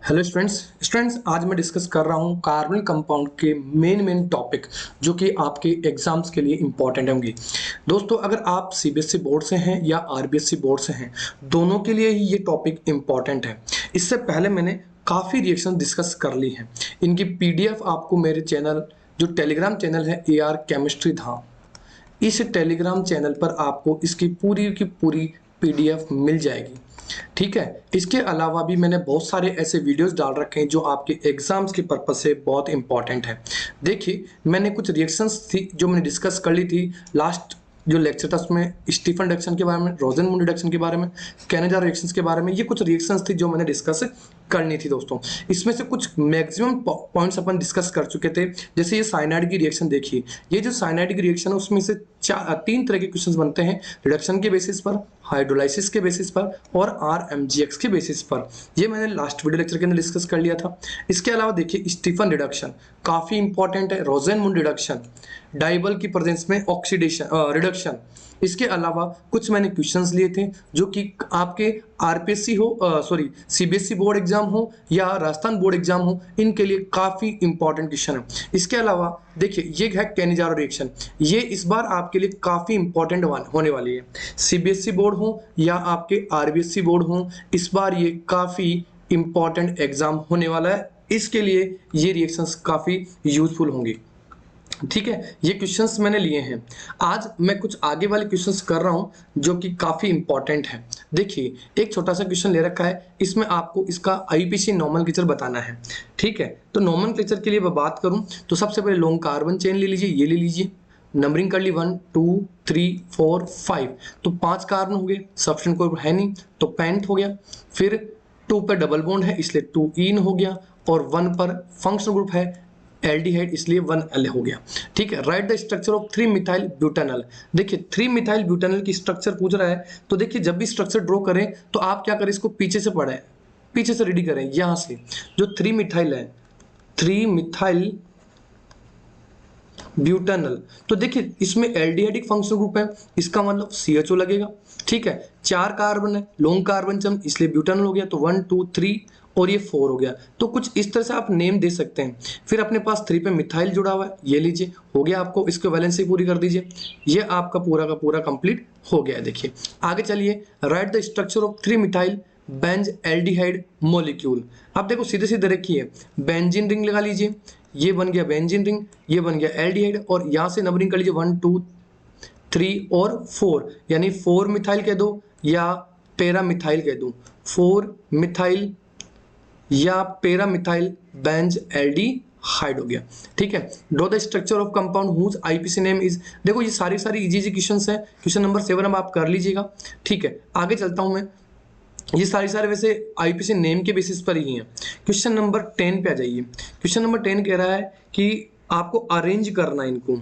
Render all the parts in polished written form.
Hello students आज मैं discuss कर रहा हूँ कार्बन कंपाउंड के मेन टॉपिक जो कि आपके एग्जाम्स के लिए इंपॉर्टेंट होंगे। दोस्तों अगर आप सीबीएसई बोर्ड से हैं या आरबीएसई बोर्ड से हैं, दोनों के लिए ही ये टॉपिक इंपॉर्टेंट है। इससे पहले मैंने काफ़ी रिएक्शन डिस्कस कर ली हैं। इनकी पीडीएफ आपको मेरे चैनल जो टेलीग्राम चैनल है AR केमिस्ट्री धाम, इस टेलीग्राम चैनल पर आपको इसकी पूरी की पूरी पीडीएफ मिल जाएगी। ठीक है, इसके अलावा भी मैंने बहुत सारे ऐसे वीडियोस डाल रखे हैं जो आपके एग्जाम्स के पर्पस से बहुत इंपॉर्टेंट है। देखिए मैंने कुछ रिएक्शंस थी जो मैंने डिस्कस कर ली थी लास्ट जो लेक्चर था, उसमें स्टीफन रिएक्शन के बारे में, रोजेनमूड रिएक्शन के बारे में, कैनेडा रिएक्शंस के बारे में, ये कुछ रिएक्शंस थी जो मैंने डिस्कस करनी थी दोस्तों। इसमें से कुछ मैक्सिमम पॉइंट्स अपन डिस्कस कर चुके थे। जैसे ये साइनाइड की रिएक्शन देखिए, ये जो साइनाइड की रिएक्शन है उसमें से तीन तरह के क्वेश्चंस बनते हैं, रिडक्शन के बेसिस पर, हाइड्रोलाइसिस के बेसिस पर और RMGX के बेसिस पर। ये मैंने लास्ट वीडियो लेक्चर के अंदर डिस्कस कर लिया था। इसके अलावा देखिए स्टीफन रिडक्शन काफी इंपॉर्टेंट है, रोजेनमूड रिडक्शन, डाइबल की प्रेजेंस में ऑक्सीडेशन रिडक्शन। इसके अलावा कुछ मैंने क्वेश्चंस लिए थे जो कि आपके आरपीएससी हो सॉरी सीबीएसई बोर्ड एग्जाम हो या राजस्थान बोर्ड एग्जाम हो, इनके लिए काफी इंपॉर्टेंट क्वेश्चन है। इसके अलावा देखिए ये है कैनिजारो रिएक्शन, ये इस बार आपके लिए काफी इंपॉर्टेंट होने वाली है। सीबीएसई बोर्ड हो या आपके आरबीएससी बोर्ड हो, इस बार ये काफी इंपॉर्टेंट एग्जाम होने वाला है। इसके लिए ये रिएक्शंस काफी यूजफुल होंगी। ठीक है, ये क्वेश्चंस मैंने लिए हैं। आज मैं कुछ आगे वाले क्वेश्चंस कर रहा हूं जो कि काफी इंपॉर्टेंट है। देखिए एक छोटा सा क्वेश्चन ले रखा है, इसमें आपको इसका आईपीसी नोमेनक्लेचर बताना है। ठीक है, तो नोमेनक्लेचर के लिए मैं बात करूं तो सबसे पहले लॉन्ग कार्बन चेन ले लीजिए, ये ले लीजिए, नंबरिंग कर ली 1 2 3 4 5, तो 5 कार्बन हो गए, सब्स्टिट्यूएंट ग्रुप है नहीं तो पेंट हो गया। फिर 2 पर डबल बॉन्ड है इसलिए 2 इन हो गया, और 1 पर फंक्शनल ग्रुप है एल्डिहाइड इसलिए 1L हो गया। ठीक है, right the structure of 3 methyl butanol. देखिए 3 मिथाइल ब्यूटेनॉल की स्ट्रक्चर पूछ रहा है, तो देखिए जब भी स्ट्रक्चर ड्रॉ करें तो आप क्या करें, इसको पीछे से पढ़ें, पीछे से रेडी करें। यहां से जो 3 मिथाइल है, 3 मिथाइल ब्यूटेनॉल, तो देखिए इसमें एल्डिहाइडिक फंक्शनल ग्रुप है, इसका मतलब CHO लगेगा। ठीक है, 4 कार्बन है, लॉन्ग कार्बन चम इसलिए ब्यूटेनॉल हो गया, तो 1 2 3 और ये 4 हो गया। तो कुछ इस तरह से आप नेम दे सकते हैं। फिर अपने पास 3 पे मिथाइल जुड़ा हुआ है, ये लीजिए हो गया, आपको इसको वैलेंसी पूरी कर दीजिए, ये आपका पूरा का पूरा कंप्लीट हो गया है। देखिए आगे चलिए, right the structure of 3 methyl Benz aldehyde molecule. अब देखो सीधे सीधे रखिए, बेंजीन रिंग लगा लीजिए, ये बन गया बेंजीन रिंग, ये बन गया एल्डिहाइड, और यहां से नंबरिंग कर लीजिए 1 2 3 और 4, यानी 4 मिथाइल कह दो या पेरा मिथाइल कह दो, 4 मिथाइल या पेरा मिथाइल बेंज एल्डिहाइड हो गया। ठीक है, draw the structure of compound whose IUPAC name is. देखो ये सारी इजी क्वेश्चंस हैं, क्वेश्चन नंबर 7 अब आप कर लीजिएगा। ठीक है, आगे चलता हूं मैं, ये सारे वैसे आईपीसी नेम के बेसिस पर ही हैं। क्वेश्चन नंबर 10 पे आ जाइए। क्वेश्चन नंबर 10 कह रहा है कि आपको अरेंज करना इनको,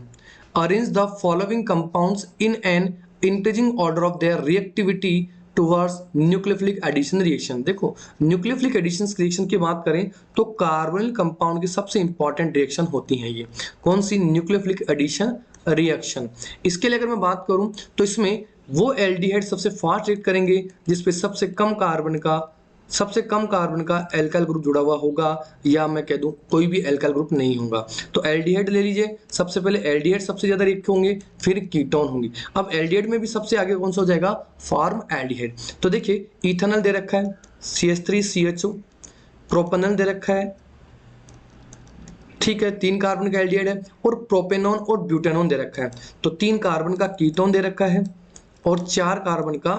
arrange the following compounds in an increasing order of their reactivity towards nucleophilic addition reaction. देखो न्यूक्लियोफिलिक एडिशन रिएक्शन की बात करें तो कार्बोनिल कंपाउंड की सबसे इंपॉर्टेंट रिएक्शन होती है ये। कौन सी? Nucleophilic addition reaction. इसके लिए अगर मैं बात करूं तो इसमें वो एल्डिहाइड सबसे फास्ट रिएक्ट करेंगे जिसपे सबसे कम कार्बन का एल्काइल ग्रुप जुड़ा हुआ होगा, या मैं कह दूं कोई भी एल्काइल ग्रुप नहीं होगा। तो एल्डिहाइड ले लीजिए, सबसे पहले एल्डिहाइड सबसे ज्यादा रिएक्ट होंगे, फिर कीटोन होंगे। अब एल्डिहाइड में भी सबसे आगे कौन सा हो जाएगा? Form aldehyde. तो देखिए इथेनॉल दे रखा है CH3CHO, प्रोपेनॉल दे रखा है, ठीक है 3 कार्बन का एल्डिहाइड है, और प्रोपेनॉन और ब्यूटेनॉन दे रखा है। तो 3 कार्बन का कीटोन दे रखा है और 4 कार्बन का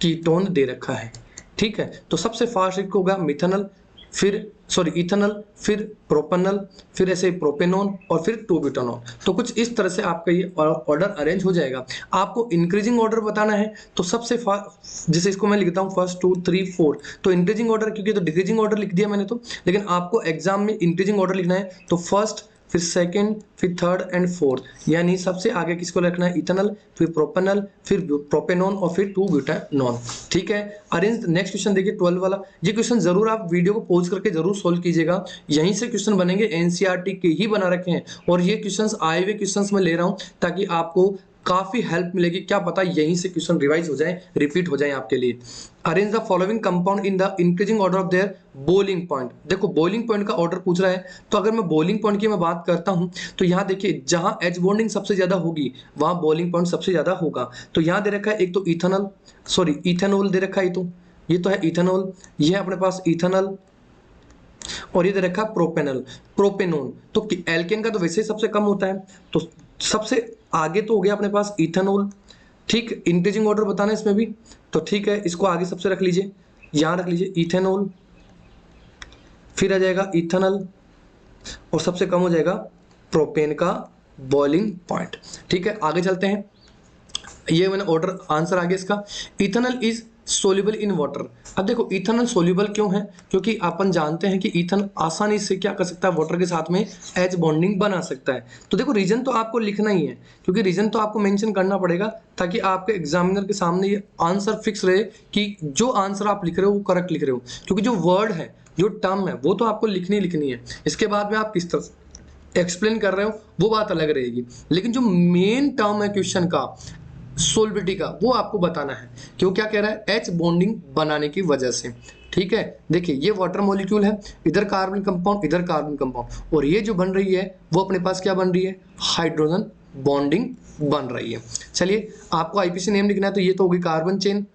कीटोन दे रखा है। ठीक है, तो सबसे फास्ट रिएक्ट होगा मिथेनॉल, इथेनॉल, फिर प्रोपेनॉल, फिर ऐसे प्रोपेनॉन और फिर 2 ब्यूटेनॉल। तो कुछ इस तरह से आपका ये ऑर्डर अरेंज हो जाएगा। आपको इंक्रीजिंग ऑर्डर बताना है तो सबसे जैसे इसको मैं लिखता हूँ 1 2 3 4, तो इंक्रीजिंग ऑर्डर, क्योंकि तो डिक्रीजिंग ऑर्डर लिख दिया मैंने तो, लेकिन आपको एग्जाम में इंक्रीजिंग ऑर्डर लिखना है तो फर्स्ट, फिर सेकंड, फिर थर्ड एंड फोर्थ, यानी सबसे आगे किसको रखना है? इथेनॉल, फिर प्रोपेनॉल, फिर प्रोपेनॉन और फिर 2 ब्यूटेनॉन। ठीक है, अरेंज। नेक्स्ट क्वेश्चन देखिए 12 वाला। ये क्वेश्चन जरूर आप वीडियो को पॉज करके जरूर सोल्व कीजिएगा, यहीं से क्वेश्चन बनेंगे, एनसीईआरटी के ही बना रखे हैं, और ये क्वेश्चंस आए हुए क्वेश्चंस में ले रहा हूं ताकि आपको काफी हेल्प मिलेगी, क्या पता यहीं से क्वेश्चन रिवाइज हो जाए, रिपीट हो जाए आपके लिए। Arrange the following compound in the increasing order of there boiling point. देखो बॉइलिंग पॉइंट का ऑर्डर पूछ रहा है, तो अगर मैं बॉइलिंग पॉइंट की मैं बात करता हूं तो यहाँ देखिए जहां एच बॉन्डिंग सबसे ज्यादा होगी वहां बॉइलिंग पॉइंट सबसे ज्यादा होगा। तो यहाँ दे रखा है एक तो इथेनॉल, सॉरी इथेनॉल दे रखा है, तो ये तो है इथेनॉल, ये है अपने पास इथेनॉल, और ये दे रखा है प्रोपेनल, प्रोपेनोन। तो एल्केन का तो वैसे ही सबसे कम होता है, तो सबसे आगे तो हो गया अपने पास इथेनॉल। ठीक, इंक्रीजिंग ऑर्डर बताना है इसमें भी, तो ठीक है इसको आगे सबसे रख लीजिए, यहां रख लीजिए इथेनॉल, फिर आ जाएगा इथेनॉल, और सबसे कम हो जाएगा प्रोपेन का बॉइलिंग पॉइंट। ठीक है आगे चलते हैं, ये मैंने ऑर्डर आंसर आ गया इसका। Ethanol is soluble in water. अब देखो इथेनॉल सोल्यूबल क्यों है, क्योंकि अपन जानते हैं कि इथेनॉल आसानी से क्या कर सकता है, वाटर के साथ में एच बॉन्डिंग बना सकता है। तो देखो रीजन तो आपको लिखना ही है, क्योंकि रीजन तो आपको मेंशन करना पड़ेगा, ताकि आपके एग्जामिनर के सामने ये आंसर फिक्स रहे कि जो आंसर आप लिख रहे हो वो करेक्ट लिख रहे हो। क्योंकि जो वर्ड है, जो टर्म है, वो तो आपको लिखनी है, इसके बाद में आप किस तरह एक्सप्लेन कर रहे हो वो बात अलग रहेगी, लेकिन जो मेन टर्म है क्वेश्चन का, सोल्बिलिटी का, वो आपको बताना है। क्यों, क्या कह रहा है, एच बॉन्डिंग बनाने की वजह से। ठीक है, देखिए ये वाटर मॉलिक्यूल है, इधर कार्बन कंपाउंड, इधर कार्बन कंपाउंड, और ये जो बन रही है वो अपने पास क्या बन रही है, हाइड्रोजन बॉन्डिंग बन रही है। चलिए आपको आईपीसी नेम लिखना है, तो ये तो होगी कार्बन चेन,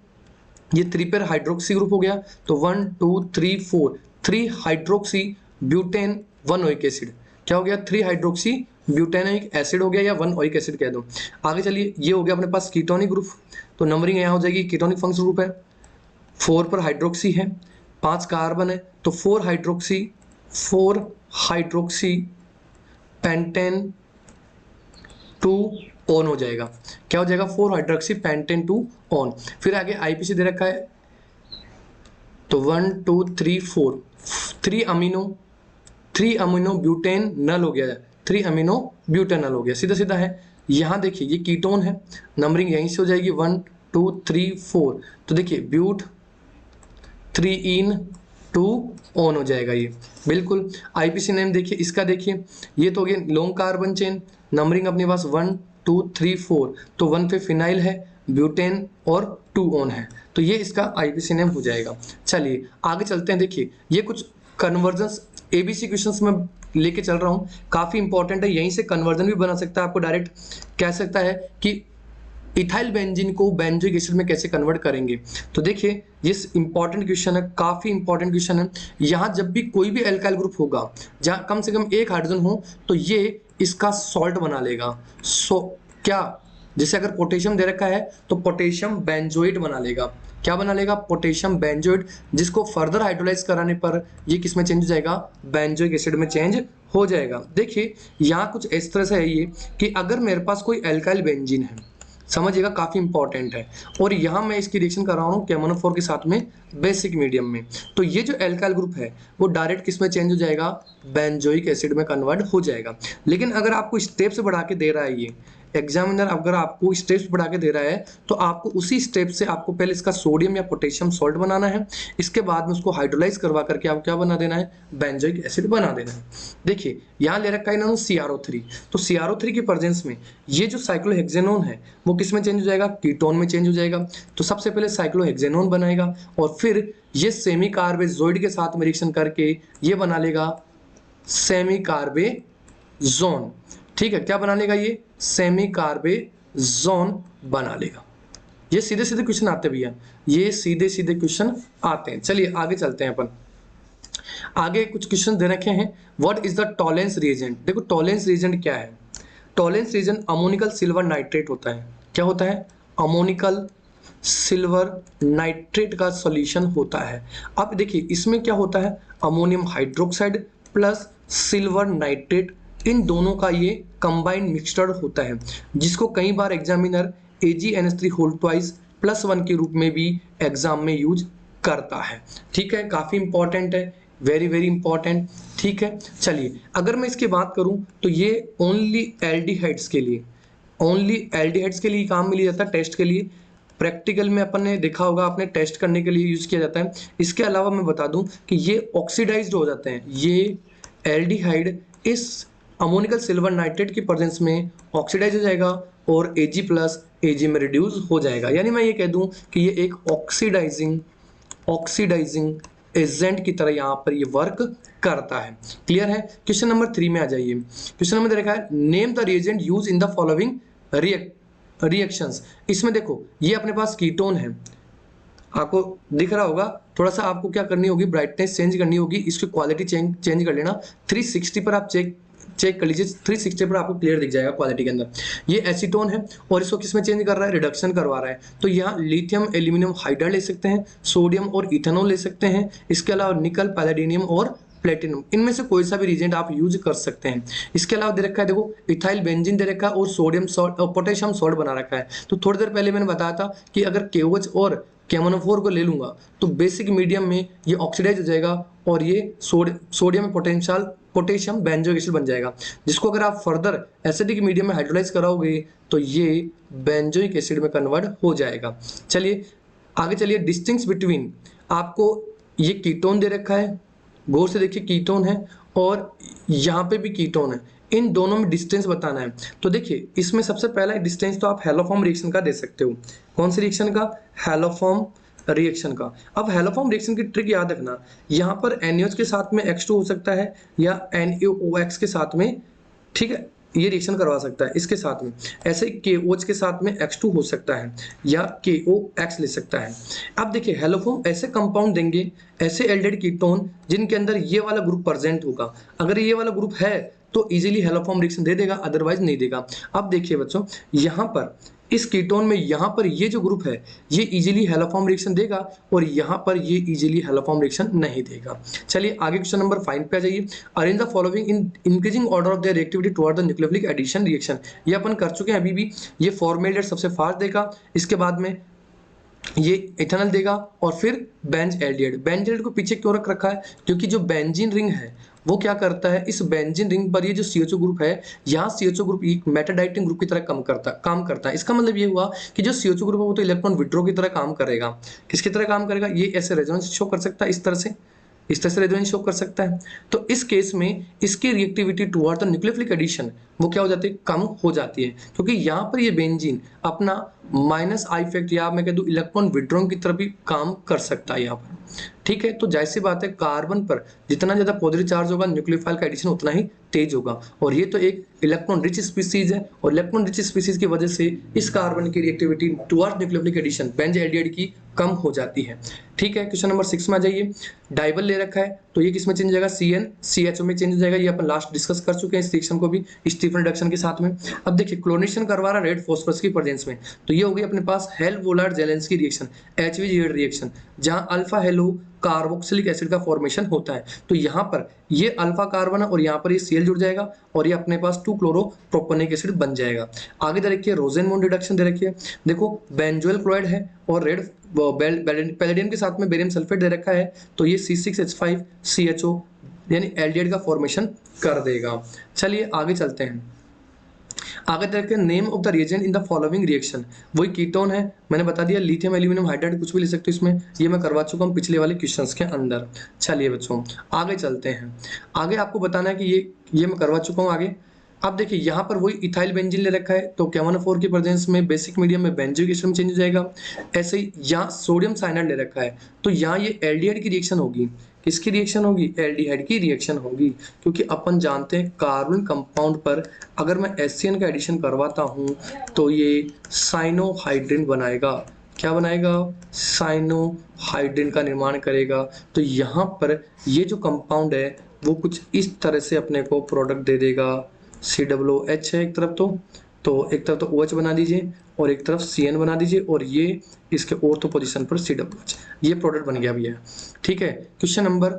ये 3 पेयर हाइड्रोक्सी ग्रुप हो गया, तो 1 2 3 4, 3 हाइड्रोक्सी ब्यूटेन 1 ओइक एसिड, क्या हो गया, 3 हाइड्रोक्सी ब्यूटेनोइक एसिड हो गया, या 1 ओइक एसिड कह दो। आगे चलिए, ये हो गया अपने पास कीटोनिक ग्रुप, तो नंबरिंग यहाँ हो जाएगी, कीटोनिक फंक्शनल ग्रुप है, 4 पर हाइड्रोक्सी है, 5 कार्बन है, तो 4 हाइड्रोक्सी पेंटेन 2 ऑन हो जाएगा, क्या हो जाएगा, 4 हाइड्रोक्सी पेंटेन 2 ऑन। फिर आगे आईपीसी दे रखा है, तो 1 2 3 4, 3 अमीनो ब्यूटेन नल हो गया, 3 अमीनो ब्यूटेनल हो गया, सीधा सीधा है। यहाँ देखिए ये कीटोन है, नंबरिंग यहीं से हो जाएगी 1 2 3 4, तो देखिए ब्यूट 3 इन 2 ऑन हो जाएगा ये, बिल्कुल। आईपीसी नेम देखिए इसका, देखिए ये तो हो गया लॉन्ग कार्बन चेन, नंबरिंग अपने पास 1 2 3 4, तो 1 पे फिनाइल है, ब्यूटेन और 2 ऑन है, तो ये इसका आईपीसी नेम हो जाएगा। चलिए आगे चलते हैं, देखिए ये कुछ कन्वर्जन्स एबीसी क्वेश्चंस में लेके चल रहा हूँ, काफी इंपॉर्टेंट है, यहीं से कन्वर्जन भी बना सकता है, आपको डायरेक्ट कह सकता है कि इथाइल बेंजीन को बेंजोइक एसिड में कैसे कन्वर्ट करेंगे। तो देखिए ये इंपॉर्टेंट क्वेश्चन है, काफी इंपॉर्टेंट क्वेश्चन है। यहाँ जब भी कोई भी एल्काइल ग्रुप होगा जहाँ कम से कम एक हाइड्रोजन हो, तो ये इसका सॉल्ट बना लेगा। क्या, जैसे अगर पोटेशियम दे रखा है तो पोटेशियम बेंजोइट बना लेगा, क्या बना लेगा, पोटेशियम बेंजोइट, जिसको फर्दर हाइड्रोलाइज कराने पर ये किस में चेंज हो जाएगा, बेंजोइक एसिड में चेंज हो जाएगा। देखिए यहाँ कुछ इस तरह से है ये कि अगर मेरे पास कोई एल्काइल बेंजीन है, समझिएगा काफी इंपॉर्टेंट है, और यहाँ मैं इसकी रिएक्शन कर रहा हूँ केमोनोफोर के साथ में बेसिक मीडियम में, तो ये जो एल्काइल ग्रुप है वो डायरेक्ट किस में चेंज हो जाएगा, बेंजोइक एसिड में कन्वर्ट हो जाएगा। लेकिन अगर आपको स्टेप से बढ़ा के दे रहा है ये एग्जामिनर, अगर आपको स्टेप्स बढ़ा के दे रहा है तो आपको उसी स्टेप से आपको पहले इसका सोडियम या पोटेशियम सॉल्ट बनाना है, इसके बाद में उसको हाइड्रोलाइज करवा करके आपको क्या बना देना है, बेंजोइक एसिड बना देना है। देखिए यहाँ ले रखा है इन्होंने CrO3, तो CrO3 के प्रेजेंस में ये जो साइक्लोहेक्सेनोन है वो किस में चेंज हो जाएगा, कीटोन में चेंज हो जाएगा। तो सबसे पहले साइक्लोहेक्सेनोन बनाएगा, और फिर ये सेमी कार्बेजोइड के साथ में रिएक्शन करके ये बना लेगा सेमी कार्बेजोन। ठीक है, क्या बना लेगा, ये सेमी कार्बेजोन बना लेगा। ये सीधे सीधे क्वेश्चन आते भैया, ये सीधे सीधे क्वेश्चन आते हैं। चलिए आगे चलते हैं अपन, आगे कुछ क्वेश्चन दे रखे हैं। What is the Tollens reagent. देखो टॉलेंस रिएजेंट क्या है, Tollens reagent ammoniacal silver nitrate होता है। क्या होता है, अमोनिकल सिल्वर नाइट्रेट का सॉल्यूशन होता है। अब देखिए इसमें क्या होता है, ammonium hydroxide plus silver nitrate, इन दोनों का ये कंबाइंड मिक्सचर होता है, जिसको कई बार एग्जामिनर AgNH3 होल ट्वाइस +1 के रूप में भी एग्जाम में यूज करता है। ठीक है, काफी इंपॉर्टेंट है, वेरी वेरी इंपॉर्टेंट। ठीक है, चलिए अगर मैं इसकी बात करूं तो ये ओनली एल्डिहाइड्स के लिए, काम में लिया जाता है टेस्ट के लिए। प्रैक्टिकल में अपन ने देखा होगा, आपने टेस्ट करने के लिए यूज किया जाता है। इसके अलावा मैं बता दूं कि ये ऑक्सीडाइज्ड हो जाते हैं, ये एल्डिहाइड इस अमोनिकल सिल्वर नाइट्रेट की प्रेजेंस में ऑक्सीडाइज हो जाएगा और Ag प्लस Ag में रिड्यूस हो जाएगा। यानी मैं ये कह दूं कि ये एक ऑक्सीडाइजिंग एजेंट की तरह यहाँ पर ये वर्क करता है। क्लियर है। क्वेश्चन नंबर 3 में आ जाइए। क्वेश्चन नंबर देखा है, name the reagent use in the following reactions. इसमें देखो ये अपने पास कीटोन है, आपको दिख रहा होगा। थोड़ा सा आपको क्या करनी होगी, ब्राइटनेस चेंज करनी होगी, इसकी क्वालिटी चेंज कर लेना। 360 पर आप चेक कर लीजिए, 360 पर आपको क्लियर दिख जाएगा क्वालिटी के अंदर। ये एसीटोन है और इसको किसमें चेंज कर रहा है, रिडक्शन करवा रहा है। तो यहाँ लिथियम एल्यूमिनियम हाइड्राइड ले सकते हैं, सोडियम और इथेनॉल ले सकते हैं, इसके अलावा निकल, पैलेडिनियम और प्लेटिनम, इनमें से कोई सा भी रिएजेंट आप यूज कर सकते हैं। इसके अलावा दे रखा है देखो इथाइल बेंजीन दे रखा है और सोडियम सॉल्ट और पोटेशियम सॉल्ट बना रखा है। तो थोड़ी देर पहले मैंने बताया था कि अगर KOH और KMnO4 को ले लूंगा तो बेसिक मीडियम में ये ऑक्सीडाइज हो जाएगा और ये सोडियम पोटेशियम बेंजोइक एसिड बन जाएगा, जिसको अगर आप फर्दर एसिडिक मीडियम में हाइड्रोलाइज कराओगे तो ये बेंजोइक एसिड में कन्वर्ट हो जाएगा। चलिए आगे चलिए। डिस्टिंक्स बिटवीन, आपको ये कीटोन दे रखा है, गौर से देखिए कीटोन है और यहाँ पे भी कीटोन है, इन दोनों में डिस्टेंस बताना है। तो देखिए इसमें सबसे पहला डिस्टेंस तो आप हेलोफॉर्म रिएक्शन का दे सकते हो। कौन सी रिएक्शन का, हेलोफॉर्म रिएक्शन का। अब हेलोफॉर्म रिएक्शन की ट्रिक याद रखना, यहाँ पर NaOH के साथ में H2 हो सकता है या NaOX के साथ में, ठीक है, ये रिएक्शन करवा सकता है इसके साथ में। ऐसे ही KOH के साथ में H2 हो सकता है या KOX ले सकता है। अब देखिए हेलोफॉर्म ऐसे कंपाउंड देंगे, ऐसे एल्डेड कीटोन जिनके अंदर ये वाला ग्रुप प्रेजेंट होगा। अगर ये वाला ग्रुप है तो इजीली हेलोफॉर्म रिएक्शन दे देगा, अदरवाइज नहीं देगा। अब देखिए बच्चों, यहाँ पर इस कीटोन में यहाँ पर ये जो ग्रुप है ये इजीली हेलोफॉर्म रिएक्शन देगा और यहाँ पर ये इजीली हेलोफॉर्म रिएक्शन नहीं देगा। चलिए आगे क्वेश्चन नंबर 5 पे आ जाइए। Arrange the following in increasing order of their reactivity toward the nucleophilic addition reaction. ये अपन कर चुके हैं अभी भी। ये फॉर्मेल्डेहाइड सबसे फास्ट देगा, इसके बाद में ये इथेनॉल देगा और फिर बेंज एल्डिहाइड। बेंज एल्डिहाइड को पीछे क्यों रख रखा है, क्योंकि जो बेंजीन रिंग है वो क्या करता है, इस बेंजीन रिंग पर ये जो CHO ग्रुप है, यहाँ CHO ग्रुप एक मेटाडाइटिंग ग्रुप की तरह काम करता है। इसका मतलब ये हुआ कि जो CHO ग्रुप है वो तो इलेक्ट्रॉन विड्रॉ की तरह काम करेगा। किसकी तरह काम करेगा, ये ऐसे रेजोनेंस शो कर सकता है, इस तरह से रेजोनेंस शो कर सकता है। तो इस केस में इसकी reactivity toward the nucleophilic addition वो क्या हो जाती है, कम हो जाती है, क्योंकि यहाँ पर ये बेंजीन अपना -I इफेक्ट या मैं कह दूं इलेक्ट्रॉन विड्रॉ की तरह भी काम कर सकता है यहाँ पर। ठीक है, तो जाहिर सी बात है कार्बन पर जितना ज्यादा पॉजिटिव चार्ज होगा न्यूक्लियोफाइल का एडिशन उतना ही तेज होगा, और ये तो एक इलेक्ट्रॉन रिच स्पीसीज है और इलेक्ट्रॉन रिच स्पीसीज की वजह से इस कार्बन की reactivity towards nucleophilic addition benzaldehyde की कम हो जाती है। ठीक है, क्वेश्चन नंबर 6 में आ जाइए। डाइबल ले रखा है तो ये किस में चेंज हो जाएगा, CnCHO में चेंज हो जाएगा। ये अपन लास्ट डिस्कस कर चुके हैं इस रिएक्शन को भी स्टीफन रिडक्शन के साथ में। अब देखिए क्लोरीनेशन करवा रहा रेड फॉस्फोरस की प्रेजेंस में, तो ये हो गई अपने पास हेल-वोलार्ड-जेलेंस्की रिएक्शन, HVZ रिएक्शन, जहां अल्फा हेलो कार्बोक्सिलिक एसिड का फॉर्मेशन होता है। तो यहाँ पर ये अल्फा कार्बन है और यहाँ पर ये Cl जुड़ जाएगा और ये अपने पास 2-क्लोरोप्रोपेनिक एसिड बन जाएगा। आगे दे रखिए रोजेनमोन रिडक्शन दे रखिए, देखो बेंजोइल क्लोराइड है और रेड पैलेडियम के साथ में बेरियम सल्फेट दे रखा है, तो ये C6H5CHO यानी एल्डिहाइड का फॉर्मेशन कर देगा। चलिए आगे चलते हैं। आगे देखते हैं name of the reagent in the following reaction. वही कीटोन है, मैंने बता दिया लिथियम एल्यूमिनियम हाइड्राइड कुछ भी ले सकते हो इसमें, ये मैं करवा चुका हूँ पिछले वाले क्वेश्चंस के अंदर। चलिए बच्चों आगे चलते हैं। आगे आपको बताना है कि ये मैं करवा चुका हूँ आगे। अब देखिए यहाँ पर वही इथाइल बेंजीन ले रखा है, तो KMnO4 की प्रेजेंस में बेसिक मीडियम में बेंजोइक एसिड में चेंज हो जाएगा। ऐसे ही यहाँ सोडियम साइनाइड ले रखा है, तो यहाँ ये एल्डिहाइड की रिएक्शन होगी। किसकी रिएक्शन होगी, एल्डिहाइड की रिएक्शन होगी, क्योंकि अपन जानते हैं कार्बन कंपाउंड पर अगर मैं HCN का एडिशन करवाता हूँ तो ये साइनोहाइड्रिन बनाएगा। क्या बनाएगा, साइनोहाइड्रिन का निर्माण करेगा। तो यहाँ पर ये जो कंपाउंड है वो कुछ इस तरह से अपने को प्रोडक्ट दे देगा। COOH है एक तरफ, तो एक तरफ तो OH बना दीजिए और एक तरफ CN बना दीजिए और ये इसके ऑर्थो पोजीशन पर COOH, ये प्रोडक्ट बन गया भैया। ठीक है, क्वेश्चन नंबर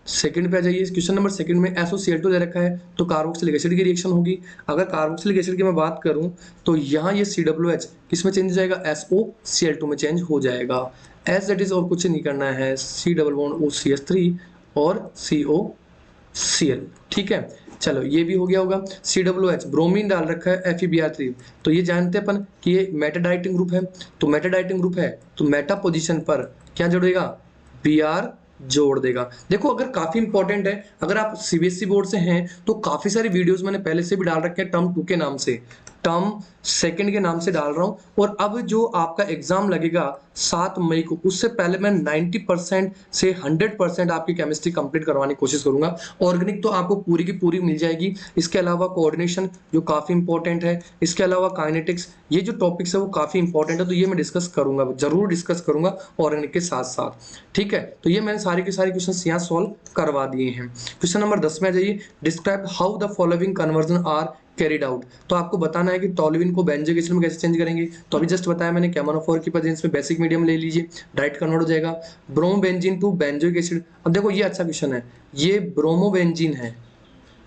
2 पे आ जाइए। क्वेश्चन नंबर 2 में SOCl2 दे रखा है, तो कार्बोक्सिलिक एसिड की रिएक्शन होगी। अगर कार्बोक्सिलिक एसिड की मैं बात करूं तो यहाँ ये COOH किस में चेंज हो जाएगा, SOCl2 में चेंज हो जाएगा। एज दैट इज और कुछ नहीं करना है, C+OCH3 और COCl। ठीक है, चलो ये भी हो गया होगा। COOH ब्रोमीन डाल रखा है FeBr3, तो ये जानते हैं अपन कि ये मेटाडाइटिंग ग्रुप है, तो मेटाडाइटिंग ग्रुप है तो मेटा पोजीशन पर क्या जोड़ेगा, Br जोड़ देगा। देखो अगर काफी इंपॉर्टेंट है, अगर आप CBSE बोर्ड से हैं तो काफी सारी वीडियोस मैंने पहले से भी डाल रखे हैं टर्म 2 के नाम से। टर्म सेकंड के नाम से डाल रहा हूं। और अब जो आपका एग्जाम लगेगा 7 मई को, उससे पहले मैं 90% से 100% आपकी केमिस्ट्री कंप्लीट करवाने की कोशिश करूंगा। ऑर्गेनिक तो आपको पूरी की पूरी मिल जाएगी, इसके अलावा कोऑर्डिनेशन जो काफी इंपॉर्टेंट है, इसके अलावा काइनेटिक्स, ये जो टॉपिक्स है वो काफी इंपॉर्टेंट है, तो ये मैं डिस्कस करूंगा, जरूर डिस्कस करूंगा ऑर्गेनिक के साथ साथ। ठीक है, तो ये मैंने सारे के सारे क्वेश्चन यहाँ सॉल्व करवा दिए हैं। क्वेश्चन नंबर 10 में आ जाइए। Describe how the following conversion are carried out. तो आपको बताना है कि टोल्यूइन को बेंजोइक एसिड में कैसे चेंज करेंगे। तो अभी जस्ट बताया मैंने, कैमोनोफोर की प्रेजेंस में बेसिक मीडियम ले लीजिए, डायरेक्ट कन्वर्ट हो जाएगा। Bromobenzene to benzoic acid. अब देखो ये अच्छा क्वेश्चन है, ये ब्रोमोबेंजीन है,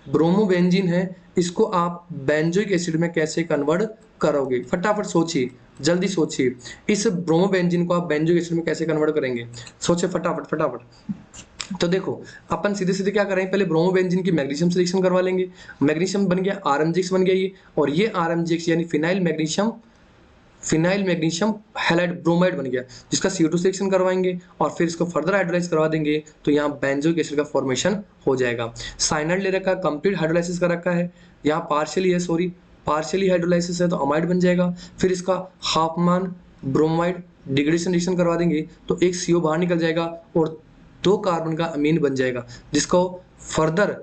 ब्रोमोबेंजीन है, इसको आप बेंजोइक एसिड में कैसे कन्वर्ट करोगे? फटाफट सोचिए, जल्दी सोचिए, इस ब्रोमोबेंजीन को आप बेंजोइक एसिड में कैसे कन्वर्ट करेंगे? सोचिए फटाफट फटाफट। तो देखो अपन सीधे सीधे क्या करेंगे, पहले ब्रोमोबेंजीन की मैग्नीशियम सिलेक्शन करवा लेंगे। मैग्नीशियम बन गया, आरएमजीएक्स बन गया ये, और ये आरएमजीएक्स यानी फिनाइल मैग्नीशियम हैलाइड ब्रोमाइड बन गया, जिसका CO2 सिलेक्शन करवाएंगे और फिर इसको फर्दर हाइड्रोलाइज करवा देंगे, तो यहाँ बेंजोइक एसिड का फॉर्मेशन हो जाएगा। साइनाइड ले रखा है, कंप्लीट हाइड्रोलाइसिस कर रखा है, यहाँ पार्शियली है, सॉरी पार्शियली हाइड्रोलाइसिस है, तो अमाइड बन जाएगा। फिर इसका हाफमान ब्रोमाइड डिग्रेडेशन रिएक्शन करवा देंगे, तो एक CO बाहर निकल जाएगा और 2 कार्बन का अमीन बन जाएगा, जिसको फर्दर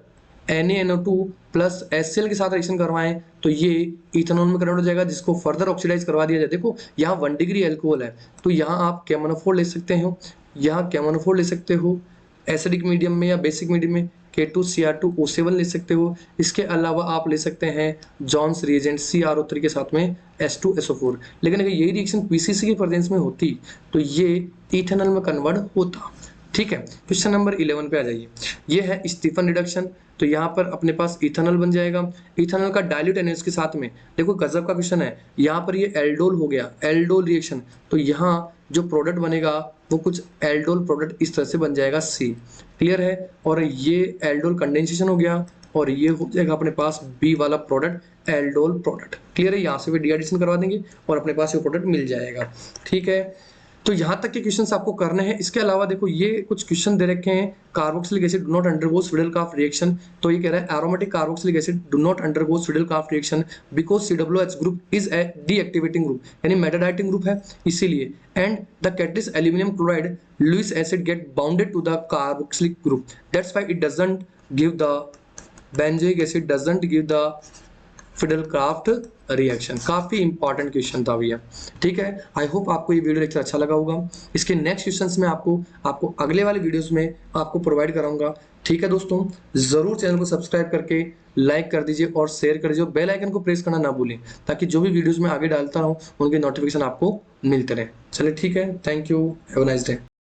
NaNO2 प्लस HCl के साथ रिएक्शन करवाएं तो ये इथेनॉल में कन्वर्ट हो जाएगा, जिसको फर्दर ऑक्सीडाइज करवा दिया जाए। देखो यहाँ 1 डिग्री एल्कोहल है, तो यहाँ आप कैमोनोफोर ले सकते हो, यहाँ कैमोनोफोर ले सकते हो एसिडिक मीडियम में या बेसिक मीडियम में, K2Cr2O7 ले सकते हो। इसके अलावा आप ले सकते हैं जॉन्स रिएजेंट CrO3 के साथ में H2SO4। लेकिन अगर यही रिएक्शन PCC की प्रेजेंस में होती तो ये इथेनॉल में कन्वर्ट होता। ठीक है, क्वेश्चन नंबर 11 पे आ जाइए। ये है स्टीफन रिडक्शन। तो यहाँ पर अपने पास इथेनॉल बन जाएगा, इथेनॉल का डाइल्यूट NaOH के साथ में। देखो गजब का क्वेश्चन है, यहाँ पर ये एल्डोल हो गया, एल्डोल रिएक्शन, तो यहाँ जो प्रोडक्ट बनेगा वो कुछ एल्डोल प्रोडक्ट इस तरह से बन जाएगा C। क्लियर है, और ये एल्डोल कंडेंसेशन हो गया और ये हो जाएगा अपने पास B वाला प्रोडक्ट, एल्डोल प्रोडक्ट। क्लियर है, यहाँ से भी डीएडिशन करवा देंगे और अपने पास ये प्रोडक्ट मिल जाएगा। ठीक है, तो यहाँ तक के क्वेश्चंस आपको करने हैं। इसके अलावा देखो ये कुछ क्वेश्चन दे रखे हैं, carboxylic acid do not undergo Friedel Crafts reaction. तो ये कह रहा है aromatic carboxylic acid do not undergo Friedel Crafts reaction because COOH group is a deactivating group, यानी मेटाडाइटिंग ग्रुप है इसीलिए। And the catalyst aluminium chloride Lewis acid get bounded to the carboxylic group, that's why it doesn't give the benzoic acid doesn't give the Friedel Crafts reaction. काफी important question था भैया। ठीक है, I hope आपको ये video lecture अच्छा लगा होगा। इसके नेक्स्ट क्वेश्चंस में आपको अगले वाले वीडियोस में आपको प्रोवाइड कराऊंगा। ठीक है दोस्तों, जरूर चैनल को सब्सक्राइब करके लाइक कर दीजिए और शेयर कर दीजिए, बेल आइकन को प्रेस करना ना भूलें, ताकि जो भी वीडियोस मैं आगे डालता रहूं उनके नोटिफिकेशन आपको मिलते रहे। चलिए ठीक है, thank you, have a nice day.